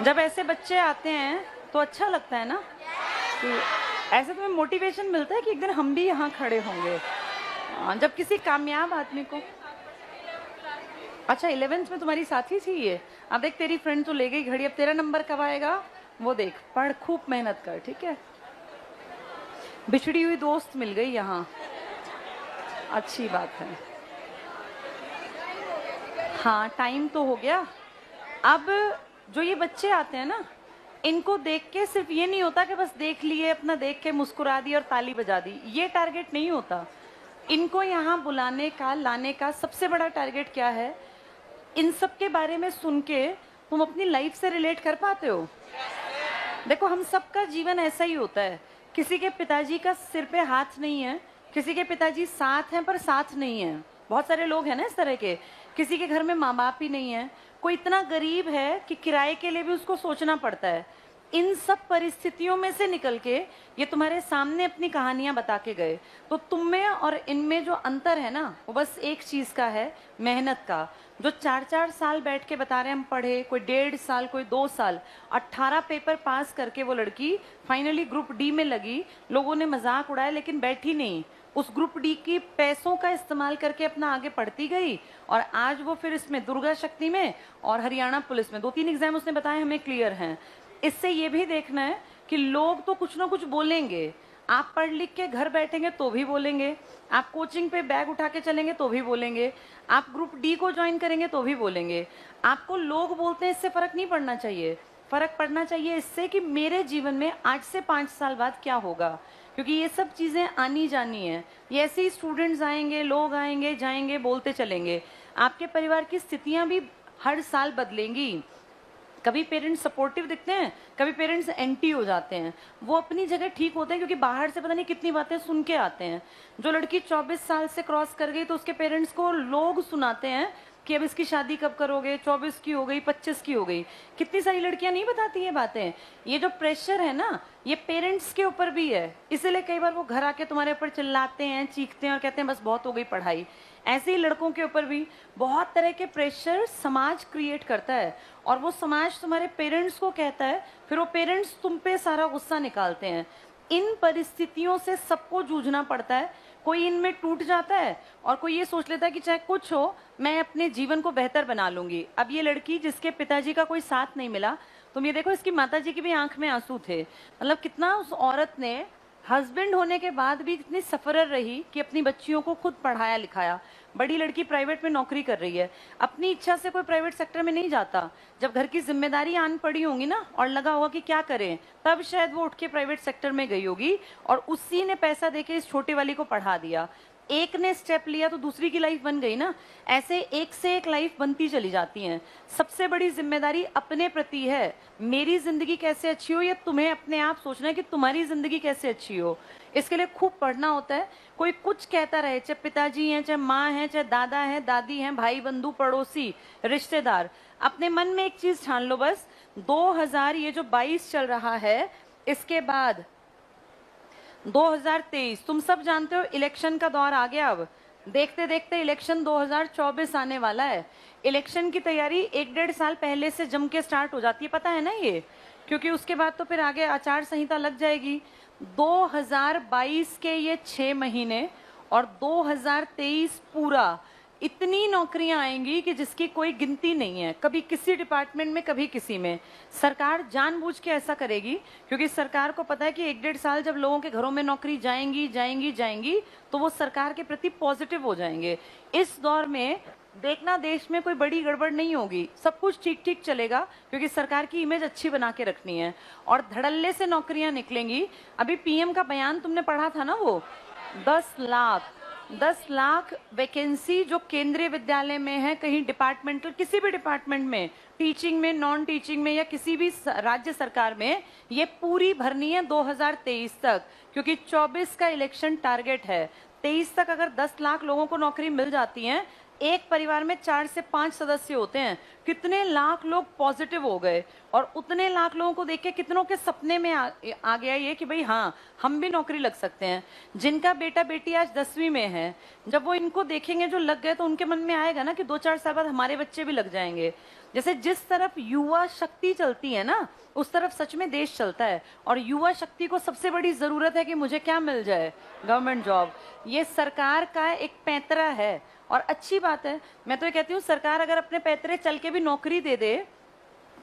जब ऐसे बच्चे आते हैं तो अच्छा लगता है ना, कि ऐसे तुम्हें मोटिवेशन मिलता है कि एक दिन हम भी यहाँ खड़े होंगे। जब किसी कामयाब आदमी को, अच्छा 11th में तुम्हारी साथी थी ये। अब देख तेरी फ्रेंड तो ले गई घड़ी, अब तेरा नंबर कब आएगा वो देख, पढ़ खूब मेहनत कर, ठीक है। बिछड़ी हुई दोस्त मिल गई यहाँ, अच्छी बात है। हाँ टाइम तो हो गया। अब जो ये बच्चे आते हैं ना, इनको देख के सिर्फ ये नहीं होता कि बस देख लिए, अपना देख के मुस्कुरा दी और ताली बजा दी, ये टारगेट नहीं होता। इनको यहाँ बुलाने का, लाने का सबसे बड़ा टारगेट क्या है, इन सब के बारे में सुन के तुम अपनी लाइफ से रिलेट कर पाते हो। देखो हम सबका जीवन ऐसा ही होता है, किसी के पिताजी का सिर पे हाथ नहीं है, किसी के पिताजी साथ हैं पर साथ नहीं है, बहुत सारे लोग हैं ना इस तरह के। किसी के घर में माँ बाप ही नहीं है, कोई इतना गरीब है कि किराए के लिए भी उसको सोचना पड़ता है। इन सब परिस्थितियों में से निकल के ये तुम्हारे सामने अपनी कहानियां बता के गए। तो तुम में और इनमें जो अंतर है ना, वो बस एक चीज का है, मेहनत का। जो 4-4 साल बैठ के बता रहे हम पढ़े, कोई 1.5 साल, कोई 2 साल, 18 पेपर पास करके वो लड़की फाइनली ग्रुप डी में लगी। लोगों ने मजाक उड़ाया लेकिन बैठी नहीं, उस ग्रुप डी की पैसों का इस्तेमाल करके अपना आगे पढ़ती गई, और आज वो फिर इसमें दुर्गा शक्ति में और हरियाणा पुलिस में 2-3 एग्जाम उसने बताए हमें क्लियर हैं। इससे ये भी देखना है कि लोग तो कुछ ना कुछ बोलेंगे, आप पढ़ लिख के घर बैठेंगे तो भी बोलेंगे, आप कोचिंग पे बैग उठा के चलेंगे तो भी बोलेंगे, आप ग्रुप डी को ज्वाइन करेंगे तो भी बोलेंगे। आपको लोग बोलते हैं इससे फर्क नहीं पड़ना चाहिए, फर्क पड़ना चाहिए इससे कि मेरे जीवन में आज से 5 साल बाद क्या होगा, क्योंकि ये सब चीजें आनी जानी है। ये ऐसे ही स्टूडेंट्स आएंगे, लोग आएंगे जाएंगे, बोलते चलेंगे। आपके परिवार की स्थितियां भी हर साल बदलेंगी। कभी पेरेंट्स सपोर्टिव दिखते हैं, कभी पेरेंट्स एंटी हो जाते हैं। वो अपनी जगह ठीक होते हैं क्योंकि बाहर से पता नहीं कितनी बातें सुन के आते हैं। जो लड़की 24 साल से क्रॉस कर गई तो उसके पेरेंट्स को लोग सुनाते हैं कि अब इसकी शादी कब करोगे, 24 की हो गई, 25 की हो गई। कितनी सारी लड़कियां नहीं बताती ये बातें। ये जो प्रेशर है ना, ये पेरेंट्स के ऊपर भी है, इसीलिए कई बार वो घर आके तुम्हारे ऊपर चिल्लाते हैं, चीखते हैं और कहते हैं बस बहुत हो गई पढ़ाई। ऐसे ही लड़कों के ऊपर भी बहुत तरह के प्रेशर समाज क्रिएट करता है, और वो समाज तुम्हारे पेरेंट्स को कहता है, फिर वो पेरेंट्स तुम पे सारा गुस्सा निकालते हैं। इन परिस्थितियों से सबको जूझना पड़ता है। कोई इनमें टूट जाता है और कोई ये सोच लेता है कि चाहे कुछ हो मैं अपने जीवन को बेहतर बना लूंगी। अब ये लड़की जिसके पिताजी का कोई साथ नहीं मिला, तुम ये देखो इसकी माताजी की भी आंख में आंसू थे। मतलब कितना उस औरत ने हस्बैंड होने के बाद भी कितनी सफरर रही कि अपनी बच्चियों को खुद पढ़ाया लिखाया। बड़ी लड़की प्राइवेट में नौकरी कर रही है, अपनी इच्छा से कोई प्राइवेट सेक्टर में नहीं जाता। जब घर की जिम्मेदारी आन पड़ी होंगी ना और लगा होगा कि क्या करें, तब शायद वो उठ के प्राइवेट सेक्टर में गई होगी, और उसी ने पैसा देके इस छोटी वाली को पढ़ा दिया। एक ने स्टेप लिया तो दूसरी की लाइफ बन गई ना। ऐसे एक से एक लाइफ बनती चली जाती हैं। सबसे बड़ी जिम्मेदारी अपने प्रति है, मेरी जिंदगी कैसे अच्छी हो, या तुम्हें अपने आप सोचना है कि तुम्हारी जिंदगी कैसे अच्छी हो। इसके लिए खूब पढ़ना होता है। कोई कुछ कहता रहे, चाहे पिताजी हैं, चाहे माँ हैं, चाहे दादा हैं, दादी हैं, भाई बंधु पड़ोसी रिश्तेदार, अपने मन में एक चीज ठान लो बस, 2022 चल रहा है, इसके बाद 2023 तुम सब जानते हो इलेक्शन का दौर आ गया। अब देखते देखते इलेक्शन 2024 आने वाला है। इलेक्शन की तैयारी 1-1.5 साल पहले से जम के स्टार्ट हो जाती है, पता है ना ये, क्योंकि उसके बाद तो फिर आगे आचार संहिता लग जाएगी। 2022 के ये 6 महीने और 2023 पूरा, इतनी नौकरियां आएंगी कि जिसकी कोई गिनती नहीं है, कभी किसी डिपार्टमेंट में, कभी किसी में। सरकार जानबूझ के ऐसा करेगी क्योंकि सरकार को पता है कि 1-1.5 साल जब लोगों के घरों में नौकरी जाएंगी जाएंगी जाएंगी तो वो सरकार के प्रति पॉजिटिव हो जाएंगे। इस दौर में देखना देश में कोई बड़ी गड़बड़ नहीं होगी, सब कुछ ठीक ठीक चलेगा क्योंकि सरकार की इमेज अच्छी बना के रखनी है और धड़ल्ले से नौकरियां निकलेंगी। अभी पीएम का बयान तुमने पढ़ा था ना, वो 10 लाख वैकेंसी जो केंद्रीय विद्यालय में है, कहीं डिपार्टमेंटल, किसी भी डिपार्टमेंट में, टीचिंग में, नॉन टीचिंग में, या किसी भी राज्य सरकार में, ये पूरी भरनी है 2023 तक, क्योंकि 24 का इलेक्शन टारगेट है। 23 तक अगर 10 लाख लोगों को नौकरी मिल जाती है, एक परिवार में 4 से 5 सदस्य होते हैं, कितने लाख लोग पॉजिटिव हो गए, और उतने लाख लोगों को देख के कितनों के सपने में आ गया ये कि भाई हाँ, हम भी नौकरी लग सकते हैं। जिनका बेटा बेटी आज 10वीं में है, जब वो इनको देखेंगे जो लग गए, तो उनके मन में आएगा ना कि 2-4 साल बाद हमारे बच्चे भी लग जाएंगे। जैसे जिस तरफ युवा शक्ति चलती है ना, उस तरफ सच में देश चलता है। और युवा शक्ति को सबसे बड़ी जरूरत है कि मुझे क्या मिल जाए, गवर्नमेंट जॉब। ये सरकार का एक पैंतरा है, और अच्छी बात है। मैं तो ये कहती हूँ, सरकार अगर अपने पैतरे चल के भी नौकरी दे दे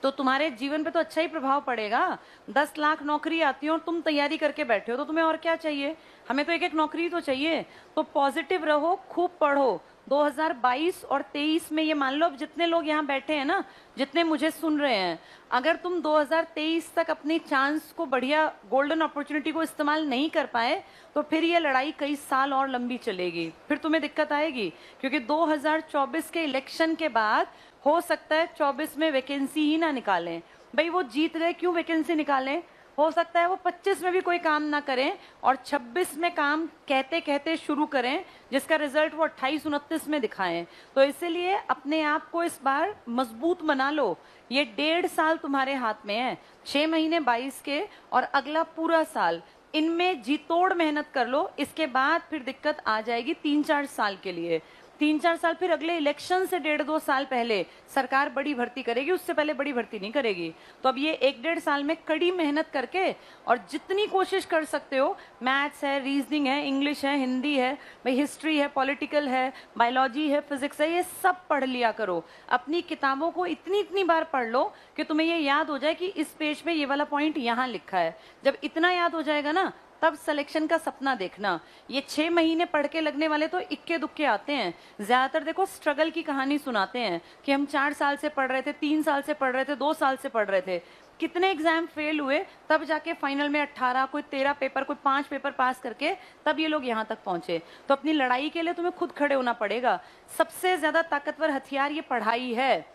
तो तुम्हारे जीवन पे तो अच्छा ही प्रभाव पड़ेगा। 10 लाख नौकरी आती है और तुम तैयारी करके बैठे हो, तो तुम्हें और क्या चाहिए? हमें तो एक एक नौकरी तो चाहिए। तो पॉजिटिव रहो, खूब पढ़ो। 2022 और 23 में ये मान लो, अब जितने लोग यहाँ बैठे हैं ना, जितने मुझे सुन रहे हैं, अगर तुम 2023 तक अपनी चांस को, बढ़िया गोल्डन अपॉर्चुनिटी को इस्तेमाल नहीं कर पाए, तो फिर ये लड़ाई कई साल और लंबी चलेगी, फिर तुम्हें दिक्कत आएगी। क्योंकि 2024 के इलेक्शन के बाद हो सकता है 24 में वैकेंसी ही ना निकालें। भाई वो जीत गए, क्यों वैकेंसी निकालें? हो सकता है वो 25 में भी कोई काम ना करें और 26 में काम कहते कहते शुरू करें, जिसका रिजल्ट वो 28-29 में दिखाएं। तो इसीलिए अपने आप को इस बार मजबूत बना लो। ये 1.5 साल तुम्हारे हाथ में है, 6 महीने 22 के और अगला पूरा साल, इनमें जी तोड़ मेहनत कर लो। इसके बाद फिर दिक्कत आ जाएगी 3-4 साल के लिए। 3-4 साल फिर अगले इलेक्शन से 1.5-2 साल पहले सरकार बड़ी भर्ती करेगी, उससे पहले बड़ी भर्ती नहीं करेगी। तो अब ये 1-1.5 साल में कड़ी मेहनत करके, और जितनी कोशिश कर सकते हो, मैथ्स है, रीजनिंग है, इंग्लिश है, हिंदी है, भाई हिस्ट्री है, पॉलिटिकल है, बायोलॉजी है, फिजिक्स है, ये सब पढ़ लिया करो। अपनी किताबों को इतनी इतनी बार पढ़ लो कि तुम्हें ये याद हो जाए कि इस पेज पे ये वाला पॉइंट यहाँ लिखा है। जब इतना याद हो जाएगा ना, तब सिलेक्शन का सपना देखना। ये 6 महीने पढ़ के लगने वाले तो इक्के दुक्के आते हैं। ज्यादातर देखो स्ट्रगल की कहानी सुनाते हैं कि हम 4 साल से पढ़ रहे थे, 3 साल से पढ़ रहे थे, 2 साल से पढ़ रहे थे, कितने एग्जाम फेल हुए, तब जाके फाइनल में 18, कोई 13 पेपर, कोई 5 पेपर पास करके तब ये लोग यहाँ तक पहुंचे। तो अपनी लड़ाई के लिए तुम्हें खुद खड़े होना पड़ेगा। सबसे ज्यादा ताकतवर हथियार ये पढ़ाई है,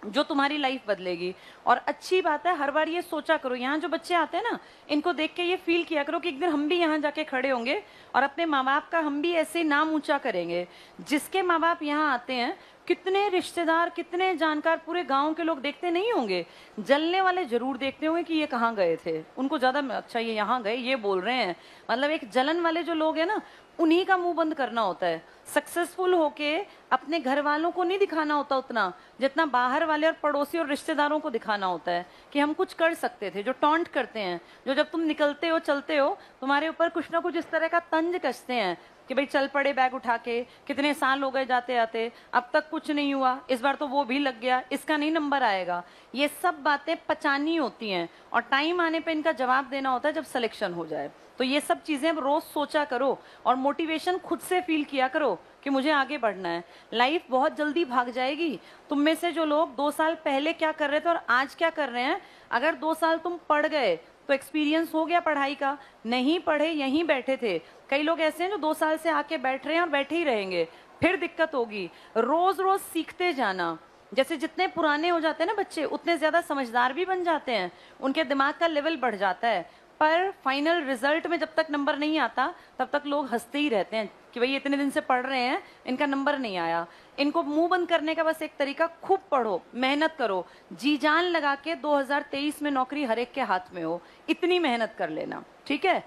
जो तुम्हारी लाइफ बदलेगी। और अच्छी बात है, हर बार ये सोचा करो, यहाँ जो बच्चे आते हैं ना, इनको देख के ये फील किया करो कि एक दिन हम भी यहाँ जाके खड़े होंगे और अपने माँ बाप का हम भी ऐसे नाम ऊंचा करेंगे। जिसके माँ बाप यहाँ आते हैं, कितने रिश्तेदार, कितने जानकार, पूरे गांव के लोग देखते नहीं होंगे, जलने वाले जरूर देखते होंगे कि ये कहाँ गए थे। उनको ज्यादा अच्छा ये यहाँ गए, ये बोल रहे हैं, मतलब एक जलन वाले जो लोग हैं ना, उन्हीं का मुंह बंद करना होता है। सक्सेसफुल होके अपने घर वालों को नहीं दिखाना होता उतना, जितना बाहर वाले और पड़ोसी और रिश्तेदारों को दिखाना होता है कि हम कुछ कर सकते थे। जो टॉन्ट करते हैं, जो जब तुम निकलते हो, चलते हो, तुम्हारे ऊपर कुछ ना कुछ इस तरह का तंज कसते हैं कि भाई चल पड़े बैग उठा के, कितने साल हो गए जाते आते, अब तक कुछ नहीं हुआ, इस बार तो वो भी लग गया, इसका नहीं नंबर आएगा। ये सब बातें पचानी होती हैं और टाइम आने पे इनका जवाब देना होता है जब सिलेक्शन हो जाए। तो ये सब चीजें अब रोज सोचा करो और मोटिवेशन खुद से फील किया करो कि मुझे आगे बढ़ना है। लाइफ बहुत जल्दी भाग जाएगी। तुम में से जो लोग 2 साल पहले क्या कर रहे थे और आज क्या कर रहे हैं, अगर 2 साल तुम पढ़ गए तो एक्सपीरियंस हो गया पढ़ाई का। नहीं पढ़े, यहीं बैठे थे, कई लोग ऐसे हैं जो 2 साल से आके बैठ रहे हैं और बैठे ही रहेंगे, फिर दिक्कत होगी। रोज रोज सीखते जाना। जैसे जितने पुराने हो जाते हैं ना बच्चे, उतने ज्यादा समझदार भी बन जाते हैं, उनके दिमाग का लेवल बढ़ जाता है। पर फाइनल रिजल्ट में जब तक नंबर नहीं आता, तब तक लोग हंसते ही रहते हैं कि भाई इतने दिन से पढ़ रहे हैं, इनका नंबर नहीं आया। इनको मुंह बंद करने का बस एक तरीका, खूब पढ़ो, मेहनत करो, जी जान लगा के 2023 में नौकरी हर एक के हाथ में हो, इतनी मेहनत कर लेना। ठीक है,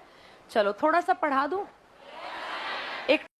चलो थोड़ा सा पढ़ा दूं। एक